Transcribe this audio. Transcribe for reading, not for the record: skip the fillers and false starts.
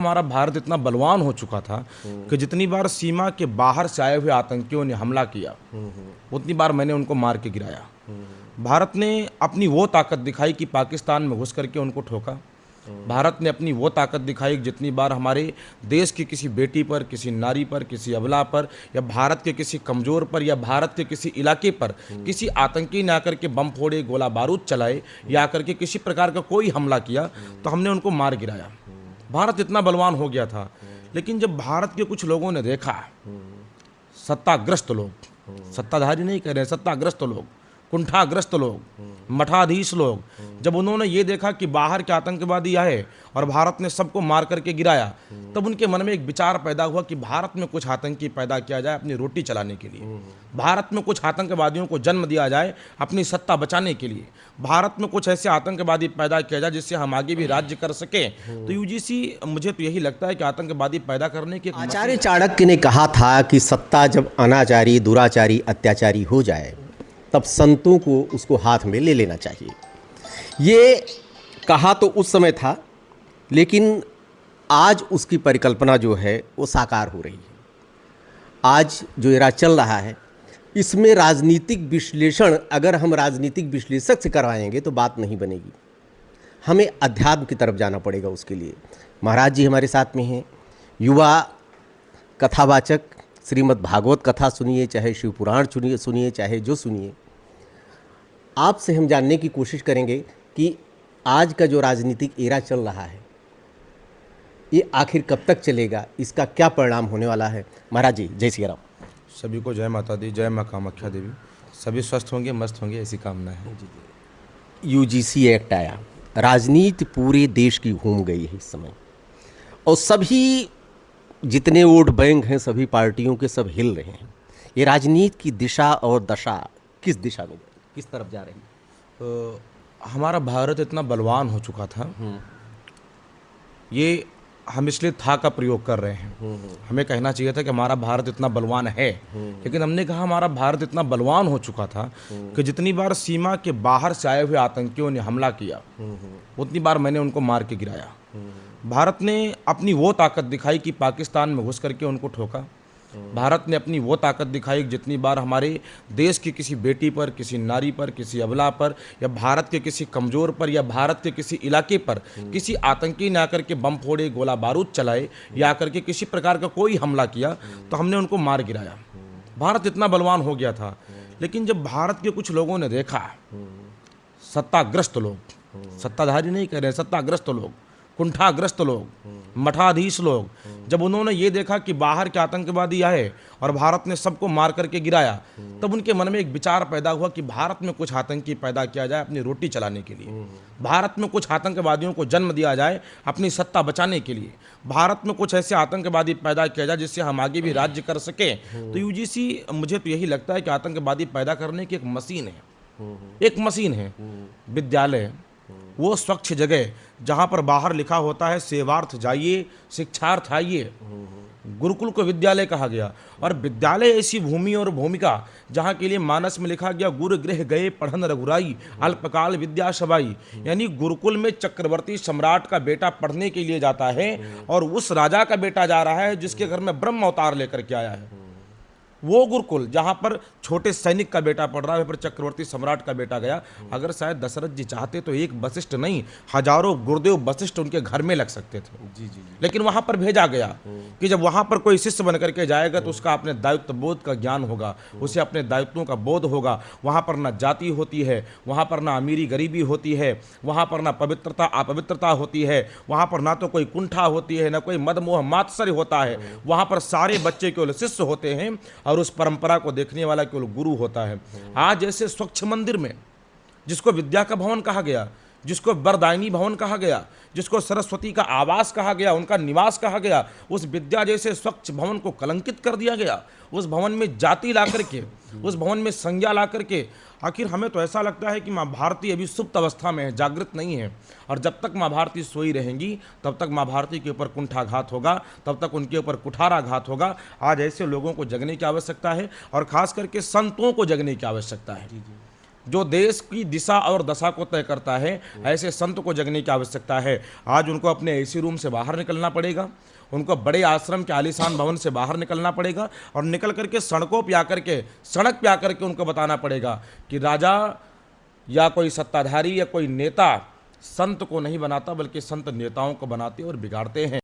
हमारा भारत इतना बलवान हो चुका था कि जितनी बार सीमा के बाहर से आए हुए आतंकियों ने हमला किया उतनी बार मैंने उनको मार के गिराया। भारत ने अपनी वो ताकत दिखाई कि पाकिस्तान में घुस करके उनको ठोका। भारत ने अपनी वो ताकत दिखाई कि जितनी बार हमारे देश की किसी बेटी पर, किसी नारी पर, किसी अबला पर, या भारत के किसी कमज़ोर पर, या भारत के किसी इलाके पर किसी आतंकी ने आकर के बम फोड़े, गोला बारूद चलाए, या आकर के किसी प्रकार का कोई हमला किया तो हमने उनको मार गिराया। भारत इतना बलवान हो गया था। लेकिन जब भारत के कुछ लोगों ने देखा, सत्ताग्रस्त लोग, सत्ताधारी नहीं कह रहे, सत्ताग्रस्त लोग, कुंठाग्रस्त लोग, मठाधीश लोग, जब उन्होंने ये देखा कि बाहर के आतंकवादी आए और भारत ने सबको मार करके गिराया, तब उनके मन में एक विचार पैदा हुआ कि भारत में कुछ आतंकी पैदा किया जाए अपनी रोटी चलाने के लिए, भारत में कुछ आतंकवादियों को जन्म दिया जाए अपनी सत्ता बचाने के लिए, भारत में कुछ ऐसे आतंकवादी पैदा किया जाए जिससे हम आगे भी राज्य कर सकें। तो यूजीसी, मुझे तो यही लगता है कि आतंकवादी पैदा करने के आचार्य चाणक्य ने कहा था कि सत्ता जब अनाचारी, दुराचारी, अत्याचारी हो जाए तब संतों को उसको हाथ में ले लेना चाहिए। ये कहा तो उस समय था, लेकिन आज उसकी परिकल्पना जो है वो साकार हो रही है। आज जो एरा चल रहा है इसमें राजनीतिक विश्लेषण अगर हम राजनीतिक विश्लेषक से करवाएंगे तो बात नहीं बनेगी। हमें अध्यात्म की तरफ जाना पड़ेगा उसके लिए। महाराज जी हमारे साथ में हैं, युवा कथावाचक, श्रीमद् भागवत कथा सुनिए, चाहे शिव पुराण सुनिए, चाहे जो सुनिए। आपसे हम जानने की कोशिश करेंगे कि आज का जो राजनीतिक एरा चल रहा है ये आखिर कब तक चलेगा, इसका क्या परिणाम होने वाला है। महाराज जी जय श्री राम। सभी को जय माता दी, जय माँ कामाख्या देवी। सभी स्वस्थ होंगे, मस्त होंगे, ऐसी कामना है। यूजीसी एक्ट आया, राजनीति पूरे देश की घूम गई है इस समय, और सभी जितने वोट बैंक हैं सभी पार्टियों के सब हिल रहे हैं। ये राजनीति की दिशा और दशा किस दिशा में, किस तरफ जा रही है? हमारा भारत इतना बलवान हो चुका था, ये हम इसलिए था का प्रयोग कर रहे हैं। हमें कहना चाहिए था कि हमारा भारत इतना बलवान है, लेकिन हमने कहा हमारा भारत इतना बलवान हो चुका था कि जितनी बार सीमा के बाहर से आए हुए आतंकियों ने हमला किया उतनी बार मैंने उनको मार के गिराया। भारत ने अपनी वो ताकत दिखाई कि पाकिस्तान में घुस करके उनको ठोका। भारत ने अपनी वो ताकत दिखाई कि जितनी बार हमारे देश की किसी बेटी पर, किसी नारी पर, किसी अबला पर, या भारत के किसी कमज़ोर पर, या भारत के किसी इलाके पर किसी आतंकी ने आकर के बम फोड़े, गोला बारूद चलाए, या आकर के किसी प्रकार का कोई हमला किया तो हमने उनको मार गिराया। भारत इतना बलवान हो गया था। लेकिन जब भारत के कुछ लोगों ने देखा, सत्ताग्रस्त लोग, सत्ताधारी नहीं कह रहे, सत्ताग्रस्त लोग, कुंठाग्रस्त लोग, मठाधीश लोग, जब उन्होंने ये देखा कि बाहर के आतंकवादी आए और भारत ने सबको मार करके गिराया, तब उनके मन में एक विचार पैदा हुआ कि भारत में कुछ आतंकी पैदा किया जाए अपनी रोटी चलाने के लिए, भारत में कुछ आतंकवादियों को जन्म दिया जाए अपनी सत्ता बचाने के लिए, भारत में कुछ ऐसे आतंकवादी पैदा किया जाए जिससे हम आगे भी राज्य कर सकें। तो यूजीसी, मुझे तो यही लगता है कि आतंकवादी पैदा करने की एक मशीन है, एक मशीन है। विद्यालय वो स्वच्छ जगह जहाँ पर बाहर लिखा होता है सेवार्थ जाइए, शिक्षार्थ आइए, गुरुकुल को विद्यालय कहा गया। और विद्यालय ऐसी भूमि और भूमिका जहाँ के लिए मानस में लिखा गया गुरु गृह गए पढ़न रघुराई, अल्पकाल विद्या सबाई। यानी गुरुकुल में चक्रवर्ती सम्राट का बेटा पढ़ने के लिए जाता है और उस राजा का बेटा जा रहा है जिसके घर में ब्रह्म अवतार लेकर के आया है। वो गुरुकुल जहाँ पर छोटे सैनिक का बेटा पढ़ रहा है, पर चक्रवर्ती सम्राट का बेटा गया। अगर शायद दशरथ जी चाहते तो एक वशिष्ठ नहीं, हजारों गुरुदेव वशिष्ठ उनके घर में लग सकते थे। जी। लेकिन वहाँ पर भेजा गया कि जब वहाँ पर कोई शिष्य बन करके जाएगा तो उसका अपने दायित्व बोध का ज्ञान होगा, उसे अपने दायित्वों का बोध होगा। वहाँ पर ना जाति होती है, वहाँ पर ना अमीरी गरीबी होती है, वहाँ पर ना पवित्रता अपवित्रता होती है, वहाँ पर ना तो कोई कुंठा होती है, ना कोई मदमोह मात्सर्य होता है। वहाँ पर सारे बच्चे केवल शिष्य होते हैं और उस परंपरा को देखने वाला केवल गुरु होता है। आज ऐसे स्वच्छ मंदिर में, जिसको विद्या का भवन कहा गया, जिसको वरदायिनी भवन कहा गया, जिसको सरस्वती का आवास कहा गया, उनका निवास कहा गया, उस विद्या जैसे स्वच्छ भवन को कलंकित कर दिया गया। उस भवन में जाति ला करके, उस भवन में संज्ञा ला करके। आखिर हमें तो ऐसा लगता है कि माँ भारती अभी सुप्त अवस्था में है, जागृत नहीं है, और जब तक माँ भारती सोई रहेंगी तब तक माँ भारती के ऊपर कुंठाघात होगा, तब तक उनके ऊपर कुठाराघात होगा। आज ऐसे लोगों को जगने की आवश्यकता है और खास करके संतों को जगने की आवश्यकता है। जो देश की दिशा और दशा को तय करता है, ऐसे संत को जगने की आवश्यकता है। आज उनको अपने एसी रूम से बाहर निकलना पड़ेगा, उनको बड़े आश्रम के आलीशान भवन से बाहर निकलना पड़ेगा और निकल करके सड़कों पे आकर के, सड़क पे आकर के उनको बताना पड़ेगा कि राजा या कोई सत्ताधारी या कोई नेता संत को नहीं बनाता, बल्कि संत नेताओं को बनाते और बिगाड़ते हैं।